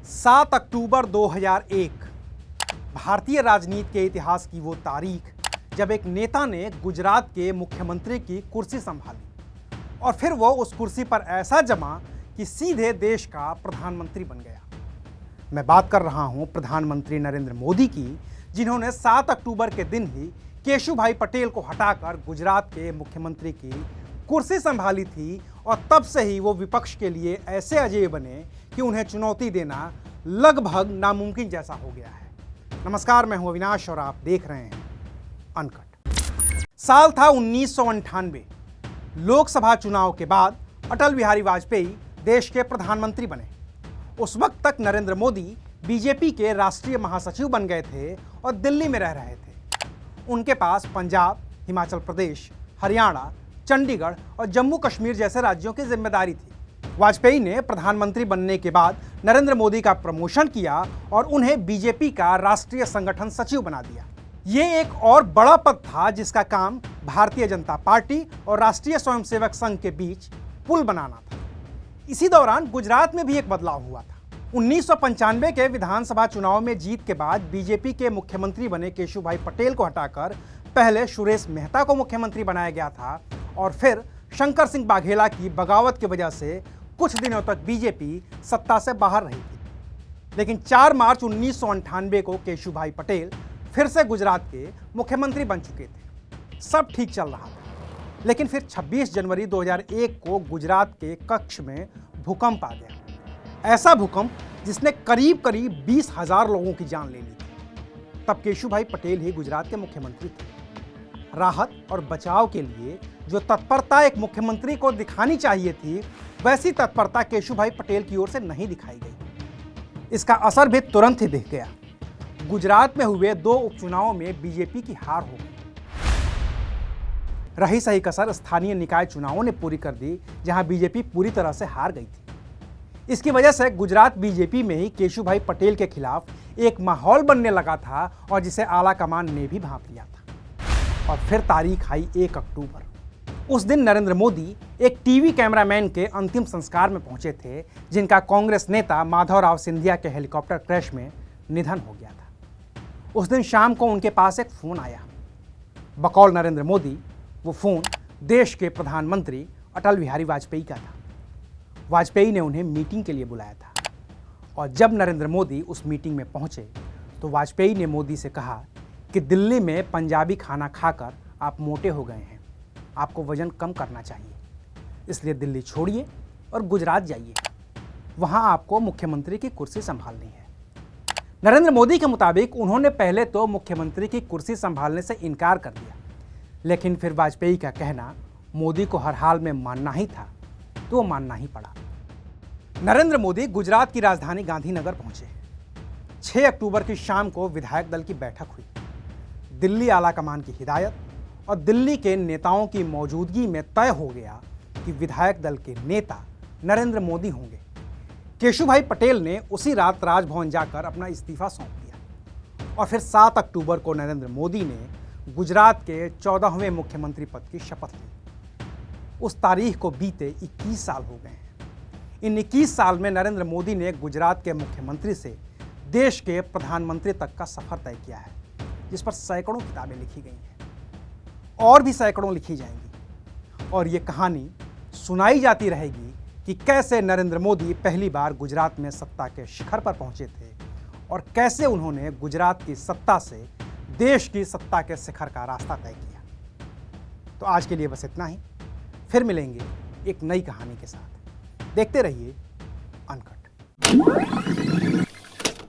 7 अक्टूबर 2001 भारतीय राजनीति के इतिहास की वो तारीख जब एक नेता ने गुजरात के मुख्यमंत्री की कुर्सी संभाली और फिर वो उस कुर्सी पर ऐसा जमा कि सीधे देश का प्रधानमंत्री बन गया। मैं बात कर रहा हूं प्रधानमंत्री नरेंद्र मोदी की, जिन्होंने 7 अक्टूबर के दिन ही केशुभाई पटेल को हटाकर गुजरात के मुख्यमंत्री की कुर्सी संभाली थी और तब से ही वो विपक्ष के लिए ऐसे अजेय बने कि उन्हें चुनौती देना लगभग नामुमकिन जैसा हो गया है। नमस्कार, मैं हूं अविनाश और आप देख रहे हैं अनकट। साल था 1998। लोकसभा चुनाव के बाद अटल बिहारी वाजपेयी देश के प्रधानमंत्री बने। उस वक्त तक नरेंद्र मोदी बीजेपी के राष्ट्रीय महासचिव बन गए थे और दिल्ली में रह रहे थे। उनके पास पंजाब, हिमाचल प्रदेश, हरियाणा, चंडीगढ़ और जम्मू कश्मीर जैसे राज्यों की जिम्मेदारी थी। वाजपेयी ने प्रधानमंत्री बनने के बाद नरेंद्र मोदी का प्रमोशन किया और उन्हें बीजेपी का राष्ट्रीय संगठन सचिव बना दिया। ये एक और बड़ा पद था जिसका काम भारतीय जनता पार्टी और राष्ट्रीय स्वयंसेवक संघ के बीच पुल बनाना था। इसी दौरान गुजरात में भी एक बदलाव हुआ था। 1995 के विधानसभा चुनाव में जीत के बाद बीजेपी के मुख्यमंत्री बने केशुभाई पटेल को हटाकर पहले सुरेश मेहता को मुख्यमंत्री बनाया गया था और फिर शंकर सिंह बाघेला की बगावत की वजह से कुछ दिनों तक बीजेपी सत्ता से बाहर रही थी। लेकिन 4 मार्च 1998 को केशुभाई पटेल फिर से गुजरात के मुख्यमंत्री बन चुके थे। सब ठीक चल रहा था, लेकिन फिर 26 जनवरी 2001 को गुजरात के कच्छ में भूकंप आ गया। ऐसा भूकंप जिसने करीब 20,000 लोगों की जान ले ली थी। तब केशुभाई पटेल ही गुजरात के मुख्यमंत्री थे। राहत और बचाव के लिए जो तत्परता एक मुख्यमंत्री को दिखानी चाहिए थी, वैसी तत्परता केशुभाई पटेल की ओर से नहीं दिखाई गई। इसका असर भी तुरंत ही दिख गया। गुजरात में हुए 2 उपचुनावों में बीजेपी की हार हो गई। रही सही कसर स्थानीय निकाय चुनावों ने पूरी कर दी, जहां बीजेपी पूरी तरह से हार गई थी। इसकी वजह से गुजरात बीजेपी में ही केशुभाई पटेल के खिलाफ एक माहौल बनने लगा था और जिसे आला कमान ने भी भांप लिया था। और फिर तारीख आई 1 अक्टूबर। उस दिन नरेंद्र मोदी एक टीवी कैमरामैन के अंतिम संस्कार में पहुंचे थे, जिनका कांग्रेस नेता माधवराव सिंधिया के हेलीकॉप्टर क्रैश में निधन हो गया था। उस दिन शाम को उनके पास एक फोन आया। बकौल नरेंद्र मोदी वो फोन देश के प्रधानमंत्री अटल बिहारी वाजपेयी का था। वाजपेयी ने उन्हें मीटिंग के लिए बुलाया था और जब नरेंद्र मोदी उस मीटिंग में पहुंचे तो वाजपेयी ने मोदी से कहा कि दिल्ली में पंजाबी खाना खाकर आप मोटे हो गए हैं, आपको वजन कम करना चाहिए, इसलिए दिल्ली छोड़िए और गुजरात जाइए, वहां आपको मुख्यमंत्री की कुर्सी संभालनी है। नरेंद्र मोदी के मुताबिक उन्होंने पहले तो मुख्यमंत्री की कुर्सी संभालने से इनकार कर दिया, लेकिन फिर वाजपेयी का कहना मोदी को हर हाल में मानना ही था, तो वो मानना ही पड़ा। नरेंद्र मोदी गुजरात की राजधानी गांधीनगर पहुंचे। 6 अक्टूबर की शाम को विधायक दल की बैठक हुई। दिल्ली आलाकमान की हिदायत और दिल्ली के नेताओं की मौजूदगी में तय हो गया कि विधायक दल के नेता नरेंद्र मोदी होंगे। केशुभाई पटेल ने उसी रात राजभवन जाकर अपना इस्तीफा सौंप दिया और फिर 7 अक्टूबर को नरेंद्र मोदी ने गुजरात के 14वें मुख्यमंत्री पद की शपथ ली। उस तारीख को बीते 21 साल हो गए हैं। इन 21 साल में नरेंद्र मोदी ने गुजरात के मुख्यमंत्री से देश के प्रधानमंत्री तक का सफर तय किया है, जिस पर सैकड़ों किताबें लिखी गई हैं और भी सैकड़ों लिखी जाएंगी। और ये कहानी सुनाई जाती रहेगी कि कैसे नरेंद्र मोदी पहली बार गुजरात में सत्ता के शिखर पर पहुंचे थे और कैसे उन्होंने गुजरात की सत्ता से देश की सत्ता के शिखर का रास्ता तय किया। तो आज के लिए बस इतना ही। फिर मिलेंगे एक नई कहानी के साथ। देखते रहिए अनकट।